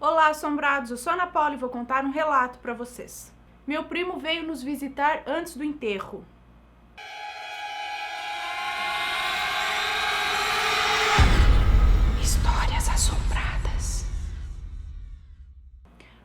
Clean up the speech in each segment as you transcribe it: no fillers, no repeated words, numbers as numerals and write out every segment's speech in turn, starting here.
Olá, assombrados! Eu sou a Ana Paula e vou contar um relato para vocês. Meu primo veio nos visitar antes do enterro. Histórias assombradas.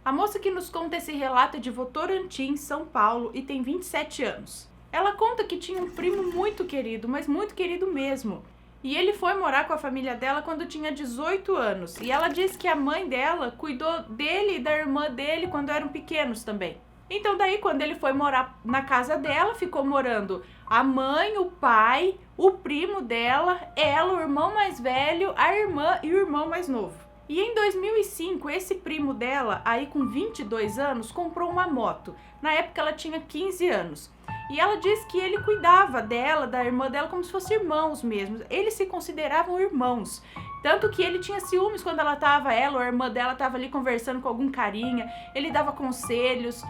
A moça que nos conta esse relato é de Votorantim, São Paulo, e tem 27 anos. Ela conta que tinha um primo muito querido, mas muito querido mesmo. E ele foi morar com a família dela quando tinha 18 anos. E ela diz que a mãe dela cuidou dele e da irmã dele quando eram pequenos também. Então daí, quando ele foi morar na casa dela, ficou morando a mãe, o pai, o primo dela, ela, o irmão mais velho, a irmã e o irmão mais novo. E em 2005, esse primo dela, aí com 22 anos, comprou uma moto. Na época ela tinha 15 anos. E ela diz que ele cuidava dela, da irmã dela, como se fossem irmãos mesmo. Eles se consideravam irmãos. Tanto que ele tinha ciúmes quando ela ou a irmã dela estava ali conversando com algum carinha. Ele dava conselhos,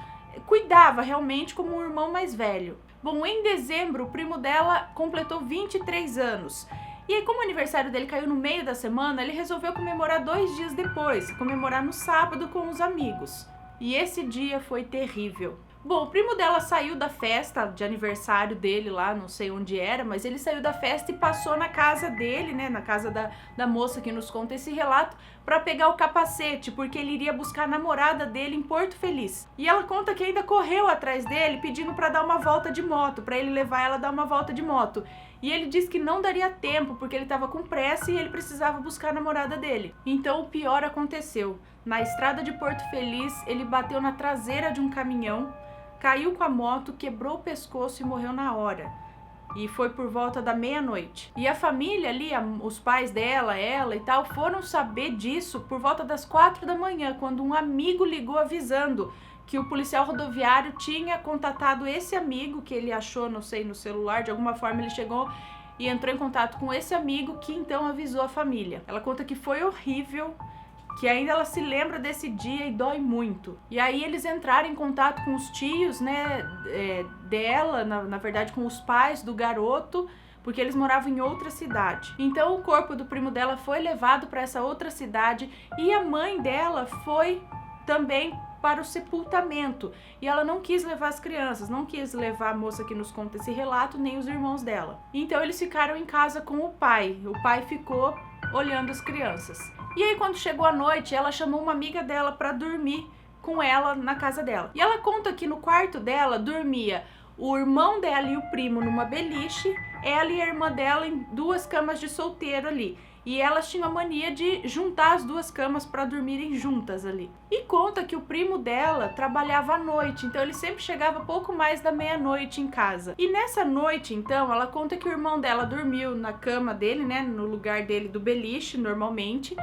cuidava realmente como um irmão mais velho. Bom, em dezembro, o primo dela completou 23 anos. E aí, como o aniversário dele caiu no meio da semana, ele resolveu comemorar 2 dias depois, comemorar no sábado com os amigos. E esse dia foi terrível. Bom, o primo dela saiu da festa de aniversário dele lá, não sei onde era, mas ele saiu da festa e passou na casa dele, né, na casa da moça que nos conta esse relato, para pegar o capacete, porque ele iria buscar a namorada dele em Porto Feliz. E ela conta que ainda correu atrás dele pedindo para dar uma volta de moto, para ele levar ela a dar uma volta de moto. E ele disse que não daria tempo, porque ele estava com pressa e ele precisava buscar a namorada dele. Então o pior aconteceu. Na estrada de Porto Feliz, ele bateu na traseira de um caminhão, caiu com a moto, quebrou o pescoço e morreu na hora. E foi por volta da meia-noite. E a família ali, os pais dela, ela e tal, foram saber disso por volta das 4 da manhã, quando um amigo ligou avisando que o policial rodoviário tinha contatado esse amigo, que ele achou, não sei, no celular, de alguma forma ele chegou e entrou em contato com esse amigo, que então avisou a família. Ela conta que foi horrível, que ainda ela se lembra desse dia e dói muito. E aí eles entraram em contato com os tios, né, dela, na verdade com os pais do garoto, porque eles moravam em outra cidade. Então o corpo do primo dela foi levado para essa outra cidade e a mãe dela foi também para o sepultamento. E ela não quis levar as crianças, não quis levar a moça que nos conta esse relato, nem os irmãos dela. Então eles ficaram em casa com o pai. O pai ficou olhando as crianças. E aí quando chegou a noite, ela chamou uma amiga dela para dormir com ela na casa dela. E ela conta que no quarto dela dormia o irmão dela e o primo numa beliche, ela e a irmã dela em 2 camas de solteiro ali. E elas tinham a mania de juntar as 2 camas para dormirem juntas ali. E conta que o primo dela trabalhava à noite, então ele sempre chegava pouco mais da meia-noite em casa. E nessa noite, então, ela conta que o irmão dela dormiu na cama dele, né, no lugar dele do beliche, normalmente.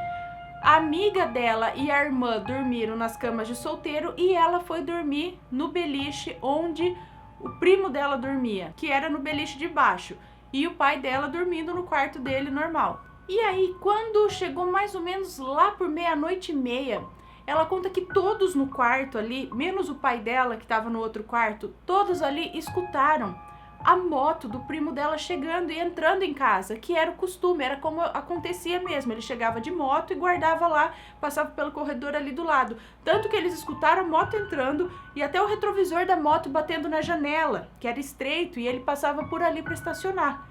A amiga dela e a irmã dormiram nas camas de solteiro e ela foi dormir no beliche onde o primo dela dormia, que era no beliche de baixo. E o pai dela dormindo no quarto dele normal. E aí, quando chegou mais ou menos lá por 00:30, ela conta que todos no quarto ali, menos o pai dela que estava no outro quarto, todos ali escutaram a moto do primo dela chegando e entrando em casa, que era o costume, era como acontecia mesmo. Ele chegava de moto e guardava lá, passava pelo corredor ali do lado. Tanto que eles escutaram a moto entrando e até o retrovisor da moto batendo na janela, que era estreito, e ele passava por ali para estacionar.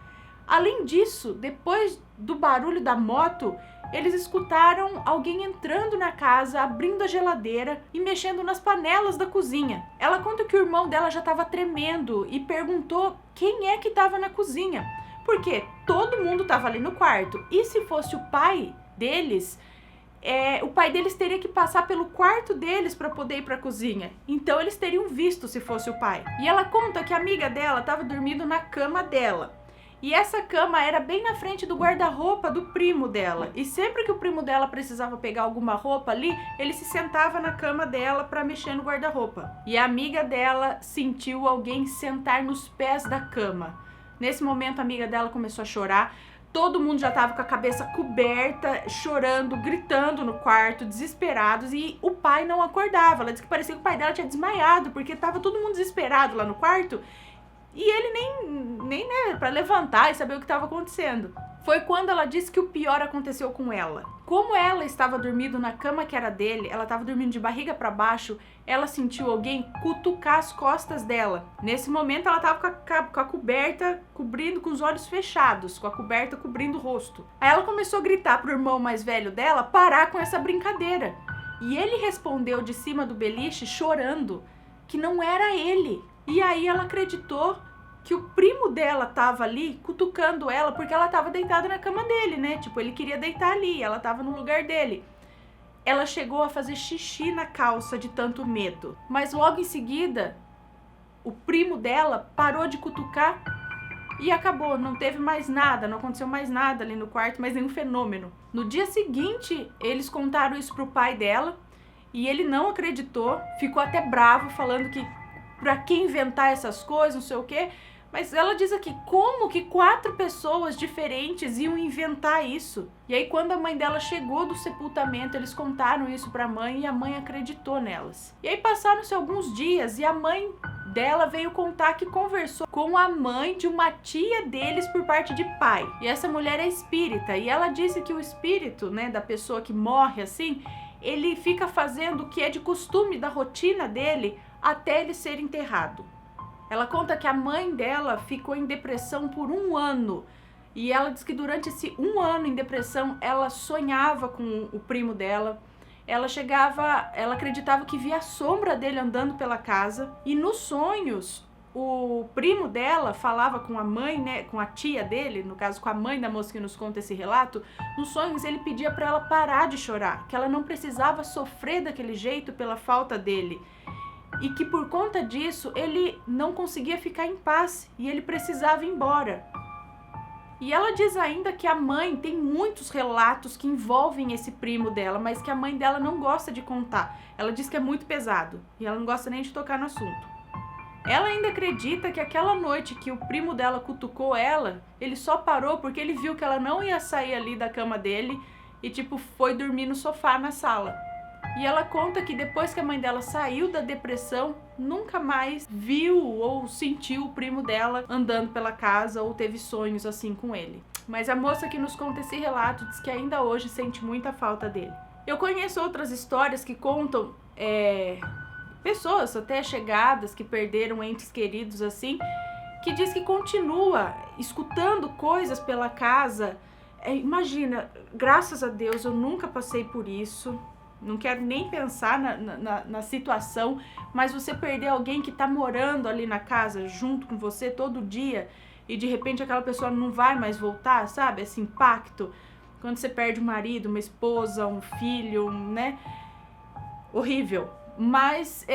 Além disso, depois do barulho da moto, eles escutaram alguém entrando na casa, abrindo a geladeira e mexendo nas panelas da cozinha. Ela conta que o irmão dela já estava tremendo e perguntou quem é que estava na cozinha, porque todo mundo estava ali no quarto. E se fosse o pai deles, o pai deles teria que passar pelo quarto deles para poder ir para a cozinha. Então eles teriam visto se fosse o pai. E ela conta que a amiga dela estava dormindo na cama dela. E essa cama era bem na frente do guarda-roupa do primo dela. E sempre que o primo dela precisava pegar alguma roupa ali, ele se sentava na cama dela para mexer no guarda-roupa. E a amiga dela sentiu alguém sentar nos pés da cama. Nesse momento, a amiga dela começou a chorar. Todo mundo já estava com a cabeça coberta, chorando, gritando no quarto, desesperados. E o pai não acordava. Ela disse que parecia que o pai dela tinha desmaiado, porque estava todo mundo desesperado lá no quarto. E ele nem né, para levantar e saber o que estava acontecendo. Foi quando ela disse que o pior aconteceu com ela. Como ela estava dormindo na cama que era dele, ela estava dormindo de barriga para baixo, ela sentiu alguém cutucar as costas dela. Nesse momento ela estava com a coberta cobrindo, com os olhos fechados, com a coberta cobrindo o rosto. Aí ela começou a gritar pro irmão mais velho dela parar com essa brincadeira. E ele respondeu de cima do beliche, chorando, que não era ele. E aí ela acreditou que o primo dela tava ali cutucando ela porque ela tava deitada na cama dele, né? Tipo, ele queria deitar ali, ela tava no lugar dele. Ela chegou a fazer xixi na calça de tanto medo. Mas logo em seguida, o primo dela parou de cutucar e acabou. Não teve mais nada, não aconteceu mais nada ali no quarto, mais nenhum fenômeno. No dia seguinte, eles contaram isso pro pai dela e ele não acreditou, ficou até bravo, falando que pra que inventar essas coisas, não sei o quê. Mas ela diz aqui, como que 4 pessoas diferentes iam inventar isso? E aí quando a mãe dela chegou do sepultamento, eles contaram isso pra mãe e a mãe acreditou nelas. E aí passaram-se alguns dias e a mãe dela veio contar que conversou com a mãe de uma tia deles por parte de pai. E essa mulher é espírita e ela disse que o espírito, né, da pessoa que morre assim, ele fica fazendo o que é de costume da rotina dele até ele ser enterrado. Ela conta que a mãe dela ficou em depressão por 1 ano. E ela diz que durante esse 1 ano em depressão, ela sonhava com o primo dela. Ela acreditava que via a sombra dele andando pela casa. E nos sonhos, o primo dela falava com a mãe, né, com a tia dele, no caso com a mãe da moça que nos conta esse relato. Nos sonhos ele pedia para ela parar de chorar, que ela não precisava sofrer daquele jeito pela falta dele. E que por conta disso ele não conseguia ficar em paz e ele precisava ir embora. E ela diz ainda que a mãe tem muitos relatos que envolvem esse primo dela, mas que a mãe dela não gosta de contar. Ela diz que é muito pesado e ela não gosta nem de tocar no assunto. Ela ainda acredita que aquela noite que o primo dela cutucou ela, ele só parou porque ele viu que ela não ia sair ali da cama dele e tipo foi dormir no sofá na sala. E ela conta que depois que a mãe dela saiu da depressão, nunca mais viu ou sentiu o primo dela andando pela casa ou teve sonhos assim com ele. Mas a moça que nos conta esse relato diz que ainda hoje sente muita falta dele. Eu conheço outras histórias que contam pessoas até chegadas que perderam entes queridos assim, que diz que continua escutando coisas pela casa. Imagina, graças a Deus eu nunca passei por isso. Não quero nem pensar na situação, mas você perder alguém que tá morando ali na casa junto com você todo dia e de repente aquela pessoa não vai mais voltar, sabe? Esse impacto. Quando você perde um marido, uma esposa, um filho, né? Horrível. Mas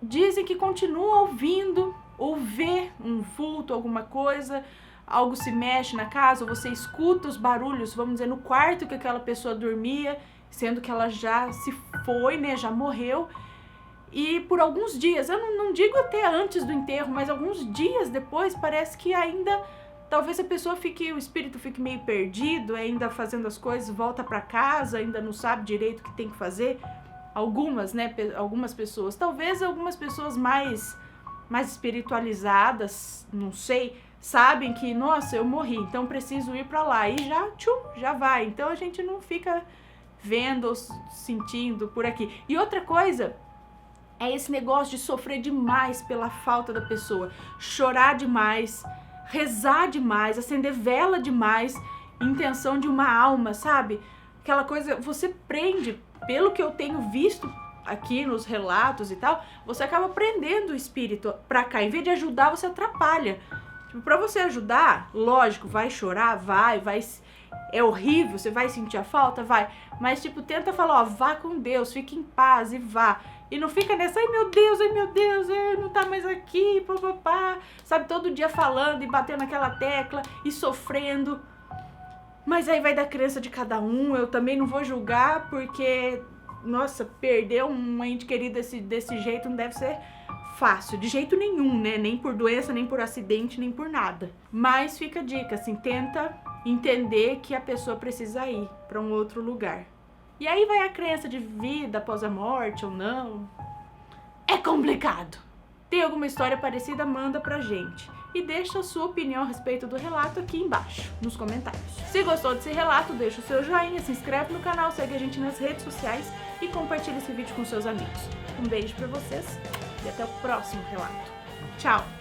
dizem que continua ouvindo ou vê um vulto, alguma coisa, algo se mexe na casa, ou você escuta os barulhos, vamos dizer, no quarto que aquela pessoa dormia, sendo que ela já se foi, né, já morreu. E por alguns dias, eu não digo até antes do enterro, mas alguns dias depois, parece que ainda, talvez a pessoa o espírito fique meio perdido, ainda fazendo as coisas, volta para casa, ainda não sabe direito o que tem que fazer. Algumas, né, algumas pessoas, talvez algumas pessoas mais espiritualizadas, não sei, sabem que, nossa, eu morri, então preciso ir para lá, e já vai. Então a gente não fica vendo ou sentindo por aqui. E outra coisa é esse negócio de sofrer demais pela falta da pessoa, chorar demais, rezar demais, acender vela demais, intenção de uma alma, sabe? Aquela coisa, você prende, pelo que eu tenho visto aqui nos relatos e tal, você acaba prendendo o espírito pra cá. Em vez de ajudar, você atrapalha. Tipo, pra você ajudar, lógico, vai chorar, vai, é horrível, você vai sentir a falta, vai. Mas, tipo, tenta falar, ó, vá com Deus, fique em paz e vá. E não fica nessa, ai meu Deus, não tá mais aqui, papapá. Sabe, todo dia falando e batendo naquela tecla e sofrendo. Mas aí vai da crença de cada um, eu também não vou julgar, porque, nossa, perder um ente querido desse jeito não deve ser fácil, de jeito nenhum, né? Nem por doença, nem por acidente, nem por nada. Mas fica a dica, assim, tenta entender que a pessoa precisa ir para um outro lugar. E aí vai a crença de vida após a morte ou não. É complicado. Tem alguma história parecida? Manda pra gente. e deixa a sua opinião a respeito do relato aqui embaixo, nos comentários. Se gostou desse relato, deixa o seu joinha, se inscreve no canal, segue a gente nas redes sociais e compartilha esse vídeo com seus amigos. Um beijo pra vocês e até o próximo relato. Tchau!